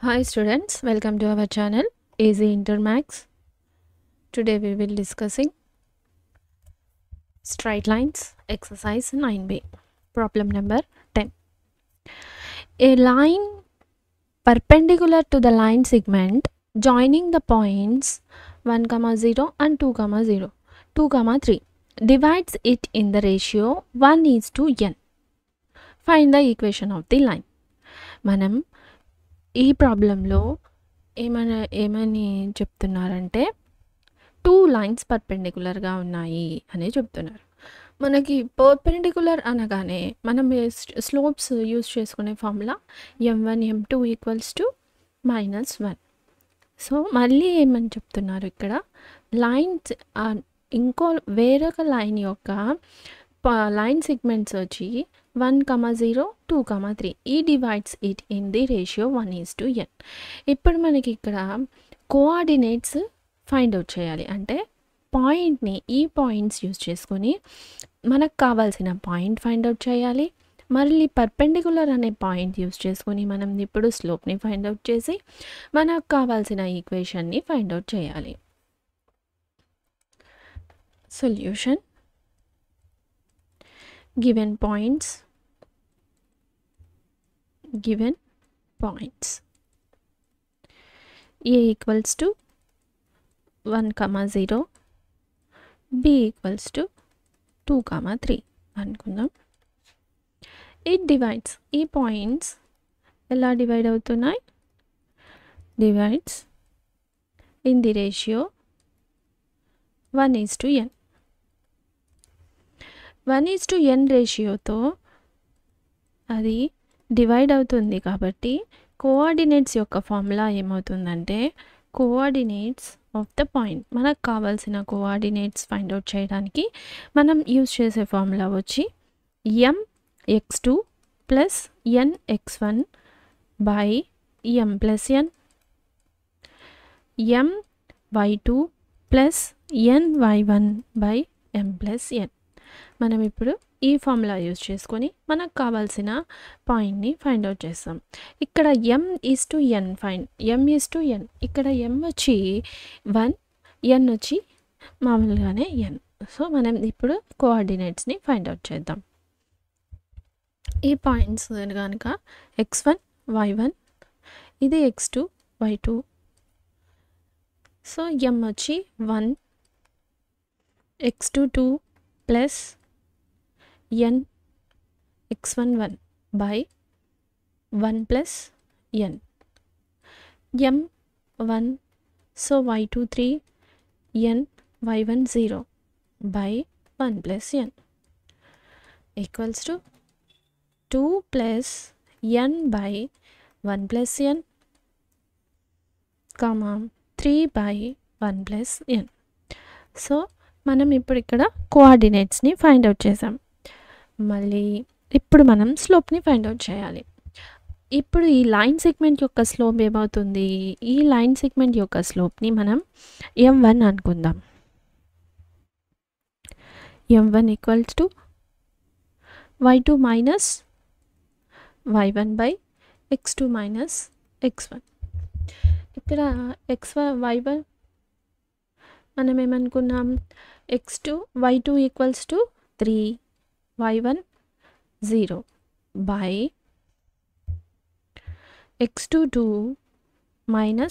Hi students, welcome to our channel Easy Intermax. Today we will discussing straight lines exercise 9b. Problem number 10. A line perpendicular to the line segment joining the points 1, 0 and 2, 0, 2, 3 divides it in the ratio 1:n. Find the equation of the line. మనం ఈ ప్రాబ్లంలో ఏమని చెప్తున్నారంటే 2 lines పర్పెండిక్యులర్గా ఉన్నాయి అని చెప్తున్నారు. మనకి perpendicular అనగానే మనం స్లోప్స్ యూజ్ చేసుకునే ఫార్ములా m1 m2 -1. సో మళ్ళీ ఏమని చెప్తున్నారు ఇక్కడ, లైన్స్ వేరొక లైన్ యొక్క లైన్ సెగ్మెంట్స్ వచ్చి 1, 0, 2, 3 ఈ divides it in the ratio 1:n. ఇప్పుడు మనకి ఇక్కడ కోఆర్డినేట్స్ ఫైండ్ అవుట్ చేయాలి. అంటే ఈ పాయింట్స్ యూజ్ చేసుకొని మనకు కావాల్సిన పాయింట్ ఫైండ్ అవుట్ చేయాలి. మళ్ళీ పర్పెండిక్యులర్ అనే పాయింట్ యూజ్ చేసుకొని మనం ఇప్పుడు స్లోప్ని ఫైండ్ అవుట్ చేసి మనకు కావాల్సిన ఈక్వేషన్ని ఫైండ్ అవుట్ చేయాలి. Solution: given points a equals to 1, 0, b equals to 2, 3 అనుకుందాం. it divides, ఈ పాయింట్స్ ఎలా డివైడ్ అవుతున్నాయి, divides in the ratio 1:n. 1:n రేషియోతో అది డివైడ్ అవుతుంది కాబట్టి కోఆర్డినేట్స్ యొక్క ఫార్ములా ఏమవుతుందంటే, కోఆర్డినేట్స్ ఆఫ్ ద పాయింట్, మనకు కావాల్సిన కోఆర్డినేట్స్ ఫైండ్ అవుట్ చేయడానికి మనం యూజ్ చేసే ఫార్ములా వచ్చి mx2 + nx1 / m + n, my2 + ny1 / m + n. మనం ఇప్పుడు ఈ ఫార్ములా యూజ్ చేసుకొని మనకు కావాల్సిన పాయింట్ని ఫైండ్ అవుట్ చేస్తాం. ఇక్కడ m:n ఇక్కడ m వచ్చి 1, n వచ్చి మామూలుగానే n. సో మనం ఇప్పుడు కోఆర్డినేట్స్ని ఫైండ్ అవుట్ చేద్దాం. ఈ పాయింట్స్ కనుక x1, y1, ఇది x2, y2. సో m వచ్చి 1, x2 2 + n x1 1 / 1 + n, m 1, so y2 3, n y1 0 / 1 + n equals to 2 + n / 1 + n, 3 / 1 + n. So మనం ఇప్పుడు ఇక్కడ కోఆర్డినేట్స్ని ఫైండ్ అవుట్ చేసాం. మళ్ళీ ఇప్పుడు మనం స్లోప్ని ఫైండ్ అవుట్ చేయాలి. ఇప్పుడు ఈ లైన్ సెగ్మెంట్ యొక్క స్లోప్ ఏమవుతుంది, ఈ లైన్ సెగ్మెంట్ యొక్క స్లోప్ని మనం m1 అనుకుందాం. m1 = y2 - y1 / x2 - x1. ఇక్కడ y1 మనం ఏమనుకున్నాం, y2 = 3, y1 0 / x2 2 - 1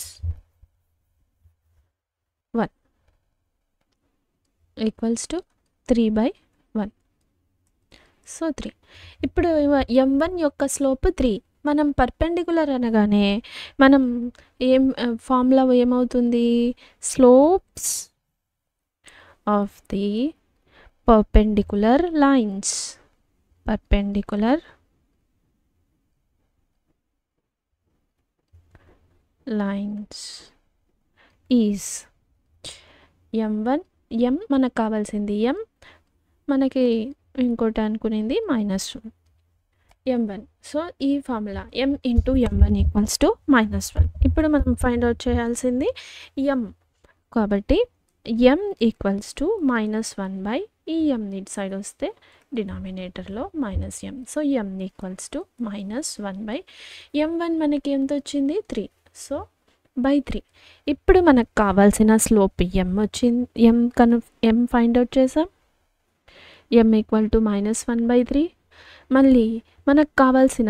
= 3/1. సో 3. ఇప్పుడు m1 యొక్క స్లోప్ 3. మనం పర్పెండిక్యులర్ అనగానే మనం ఫార్ములా ఏమవుతుంది, slopes of the perpendicular lines is m1, m మనకు కావాల్సింది m, మనకి ఇంకోటి అనుకునేది -1, m1. సో ఈ ఫార్ములా m × m1 = -1. ఇప్పుడు మనం ఫైండ్ అవుట్ చేయాల్సింది m, కాబట్టి m = -1 / ఈ m ఇటు సైడ్ వస్తే డినామినేటర్లో minus m. So m equals to -1/m1 మనకి ఎంత వచ్చింది 3. So by 3. ఇప్పుడు మనకు కావాల్సిన స్లోప్ ఎం వచ్చింది. ఎం ఫైండ్ అవుట్ చేసాం. ఎం ఈక్వల్ టు -1/3. మళ్ళీ మనకు కావాల్సిన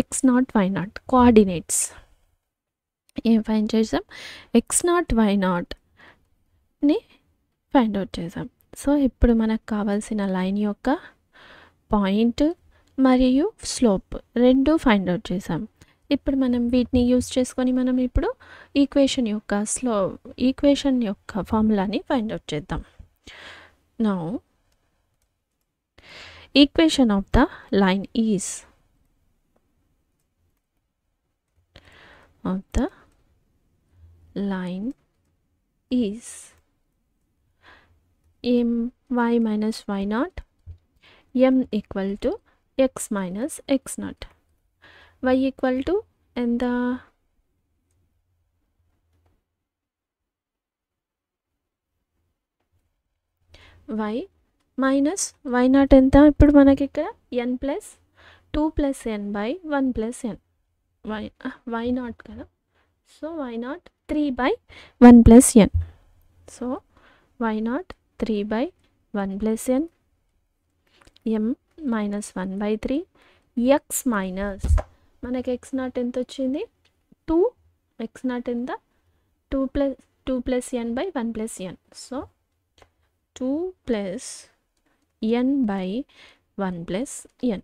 x0 y0 కోఆర్డినేట్స్ ఏం ఫైండ్ చేసాం, x0 y0ని ఫైండ్ అవుట్ చేసాం. సో ఇప్పుడు మనకు కావాల్సిన లైన్ యొక్క పాయింట్ మరియు స్లోప్ రెండు ఫైండ్ అవుట్ చేసాం. ఇప్పుడు మనం వీటిని యూజ్ చేసుకొని మనం ఇప్పుడు ఈక్వేషన్ యొక్క ఫార్ములాని ఫైండ్ అవుట్ చేద్దాం. Now equation of the line is my minus y0 m equal to x minus x0 y equal to and the y minus y0 ఎంత ఇప్పుడు మనకి ఇక్కడ n plus 2 plus n by 1 plus n y0 కదా. So y0 3 by 1 plus n. So y0 3 by 1 plus n m minus 1/3 x minus మనకి x0 ఎంత వచ్చింది 2. x0 ఎంత 2 plus n by 1 plus n. So 2 plus n by 1 plus n.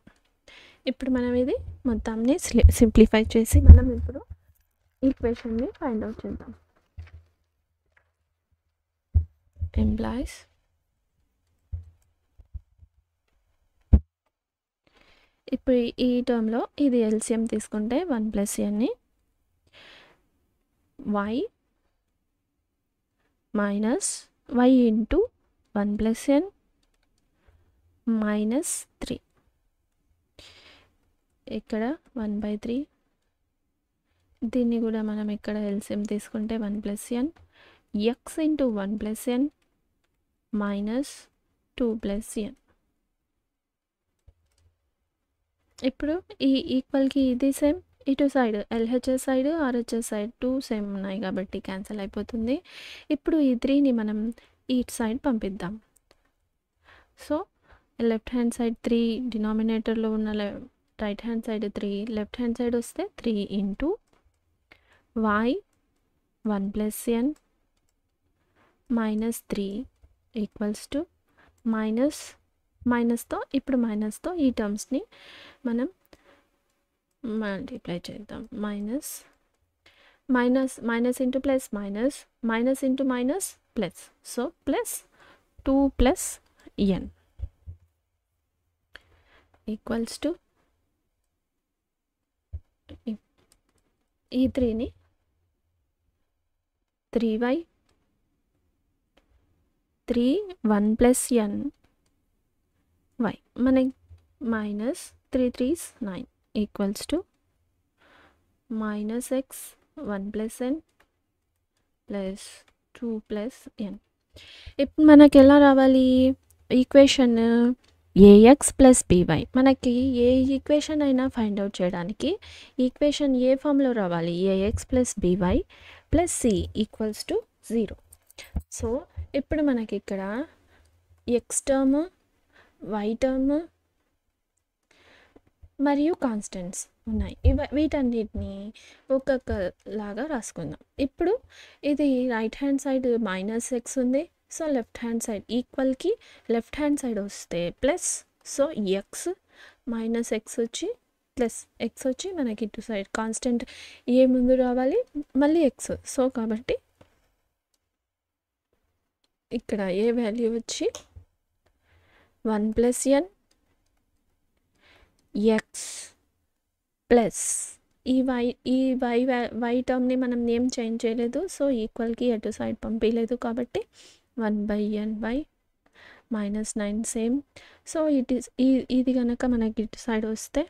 ఇప్పుడు మనం ఇది మొత్తాన్ని simplify చేసి మనం ఇప్పుడు ఈక్వేషన్ని ఫైండ్ అవుట్ చేద్దాం. ఎంప్లాయీస్ ఇప్పుడు ఈ టర్మ్లో ఇది ఎల్సిఎం తీసుకుంటే 1 ప్లస్ nని y minus y into 1 plus n minus 3. ఇక్కడ 1/3 దీన్ని కూడా మనం ఇక్కడ ఎల్సిఎం తీసుకుంటే 1 plus n x into 1 plus n minus 2 plus n. ఇప్పుడు ఈ ఈక్వల్కి ఇది సేమ్, ఇటు side LHS side RHS side 2 same ఉన్నాయి కాబట్టి క్యాన్సిల్ అయిపోతుంది. ఇప్పుడు ఈ 3ని మనం ఇటు సైడ్ పంపిద్దాం. సో లెఫ్ట్ హ్యాండ్ సైడ్ 3 డినామినేటర్లో ఉన్న right hand side 3 left hand side వస్తే 3 into y 1 plus n minus 3 equals to మైనస్తో ఇప్పుడు మైనస్తో ఈ టర్మ్స్ని మనం మల్టిప్లై చేద్దాం. Minus into plus minus into minus plus. So plus 2 plus n equals to ఈ 3ని 3y 1 ప్లస్ n y మనకి minus 3 3s 9 equals to minus x 1 plus n plus 2 plus n. ఇప్పుడు మనకి ఎలా రావాలి ఈక్వేషన్ ax ప్లస్ by. మనకి ఏ equation అయినా ఫైండ్ అవుట్ చేయడానికి ఈక్వేషన్ ఏ ఫామ్లో రావాలి, ax plus by plus c equals to 0. So ఇప్పుడు మనకి ఇక్కడ x టర్మ్ y టర్మ్ మరియు కాన్స్టెంట్స్ ఉన్నాయి. వీటన్నిటిని ఒక్కొక్కలాగా రాసుకుందాం. ఇప్పుడు ఇది right hand side minus x ఉంది. సో లెఫ్ట్ హ్యాండ్ సైడ్ ఈక్వల్కి లెఫ్ట్ హ్యాండ్ సైడ్ వస్తే plus. So x minus x వచ్చి ప్లస్ x వచ్చి మనకి ఇటు సైడ్ కాన్స్టెంట్ ఏ ముందు రావాలి మళ్ళీ x. సో కాబట్టి ఇక్కడ ఏ వాల్యూ వచ్చి 1 ప్లస్ n x ప్లస్ ఈ y టర్మ్ని మనం ఏం చేంజ్ చేయలేదు. సో ఈక్వల్కి అటు సైడ్ పంపించలేదు కాబట్టి 1/n by minus 9 same. So ఇది కనుక మనకి ఇటు సైడ్ వస్తే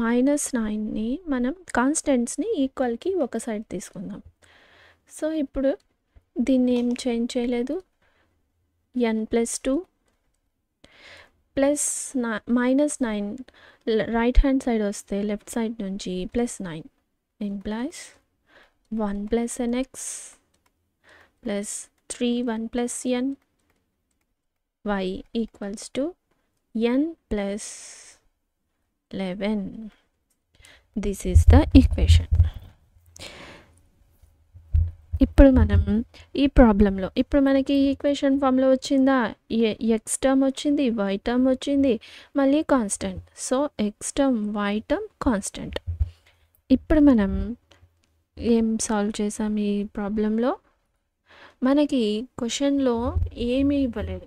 మైనస్ 9ని మనం కాన్స్టెంట్స్ని ఈక్వల్కి ఒక సైడ్ తీసుకుందాం. సో ఇప్పుడు దీన్ని ఏం చేంజ్ చేయలేదు. n plus 2 plus minus 9 right hand side వస్తే left side నుంచి plus 9 implies 1 plus nx plus 3 1 plus n y equals to n plus 11. This is the equation. ఇప్పుడు మనం ఈ ప్రాబ్లంలో ఇప్పుడు మనకి ఈక్వేషన్ ఫామ్లో వచ్చిందా, ఎక్స్ టర్మ్ వచ్చింది, వై టర్మ్ వచ్చింది, మళ్ళీ constant. So X term why term constant. ఇప్పుడు మనం ఏం సాల్వ్ చేసాం ఈ ప్రాబ్లంలో? మనకి క్వశ్చన్లో ఏమీ ఇవ్వలేదు,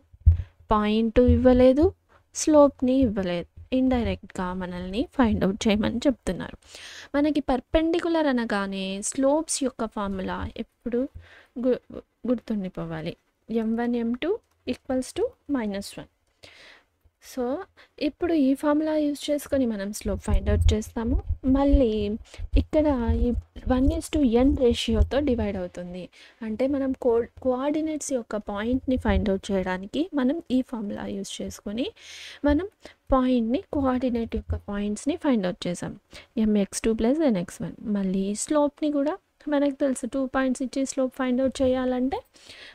పాయింట్ ఇవ్వలేదు, స్లోప్ని ఇవ్వలేదు. ఇండైరెక్ట్గా మనల్ని ఫైండ్ అవుట్ చేయమని చెప్తున్నారు. మనకి పర్పెండికులర్ అనగానే స్లోప్స్ యొక్క ఫార్ములా ఎప్పుడు గుర్తుండిపోవాలి. m1 m2 equals to -1. So ఇప్పుడు ఈ ఫార్ములా యూజ్ చేసుకొని మనం స్లోప్ ఫైండ్ అవుట్ చేస్తాము. మళ్ళీ ఇక్కడ ఈ 1:n రేషియోతో డివైడ్ అవుతుంది. అంటే మనం కోఆర్డినేట్స్ యొక్క పాయింట్ని ఫైండ్ అవుట్ చేయడానికి మనం ఈ ఫార్ములా యూజ్ చేసుకొని మనం పాయింట్ని కోఆర్డినేట్ యొక్క పాయింట్స్ని ఫైండ్ అవుట్ చేసాం. mx2 + nx1. మళ్ళీ స్లోప్ని కూడా మనకు తెలుసు, 2 పాయింట్స్ ఇచ్చి స్లోప్ ఫైండ్ అవుట్ చేయాలంటే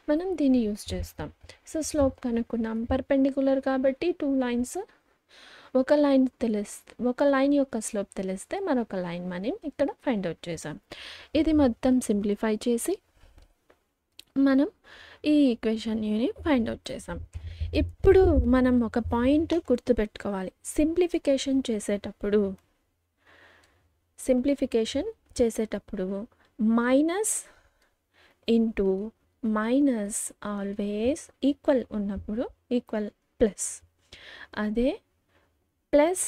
మనం దీన్ని యూజ్ చేస్తాం. సో స్లోప్ కనుక్కున్నాం, పర్పెండికులర్ కాబట్టి 2 లైన్స్, ఒక లైన్ యొక్క స్లోప్ తెలిస్తే మరొక లైన్ మనం ఇక్కడ ఫైండ్ అవుట్ చేసాం. ఇది మొత్తం సింప్లిఫై చేసి మనం ఈ ఈక్వేషన్ని ఫైండ్ అవుట్ చేసాం. ఇప్పుడు మనం ఒక పాయింట్ గుర్తుపెట్టుకోవాలి. సింప్లిఫికేషన్ చేసేటప్పుడు minus into minus always equal ఉన్నప్పుడు ఈక్వల్ ప్లస్, అదే plus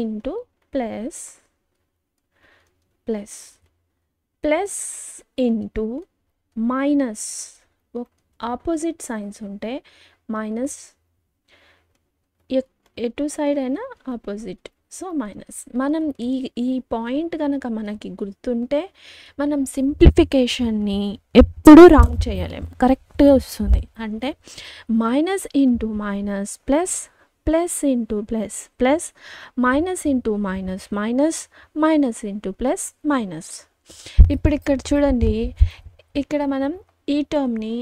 into plus plus plus into minus opposite science ఉంటే మైనస్, ఎటు సైడ్ అయినా ఆపోజిట్, సో మైనస్. మనం ఈ పాయింట్ కనుక మనకి గుర్తుంటే మనం సింప్లిఫికేషన్ని ఎప్పుడూ రాంగ్ చేయలేం, కరెక్ట్గా వస్తుంది. అంటే minus into minus plus, plus into plus plus, minus into minus minus, minus into plus minus. ఇప్పుడు ఇక్కడ చూడండి, ఇక్కడ మనం ఈ టర్మ్ని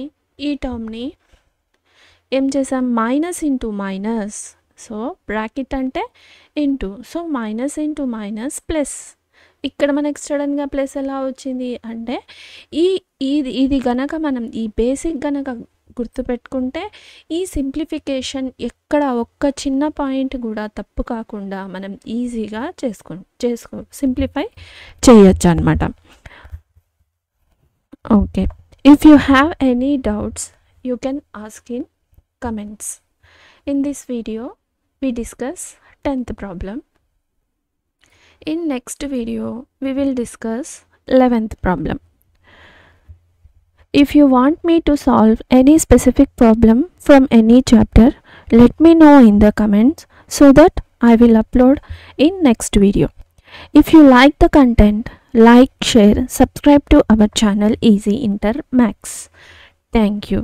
ఏం చేసాం, minus into minus. So bracket అంటే into, so minus into minus plus. ఇక్కడ మనకి సడన్గా ప్లస్ ఎలా వచ్చింది అంటే ఇది గనక మనం ఈ బేసిక్ గనక గుర్తుపెట్టుకుంటే ఈ సింప్లిఫికేషన్ ఎక్కడ ఒక్క చిన్న పాయింట్ కూడా తప్పు కాకుండా మనం ఈజీగా సింప్లిఫై చేయొచ్చు అనమాట. Okay, if you have any doubts you can ask in comments. In this video we discuss 10th problem. In next video we will discuss 11th problem. If you want me to solve any specific problem from any chapter, let me know in the comments so that I will upload in next video. If you like the content, like, share, subscribe to our channel Easy Inter Max. Thank you.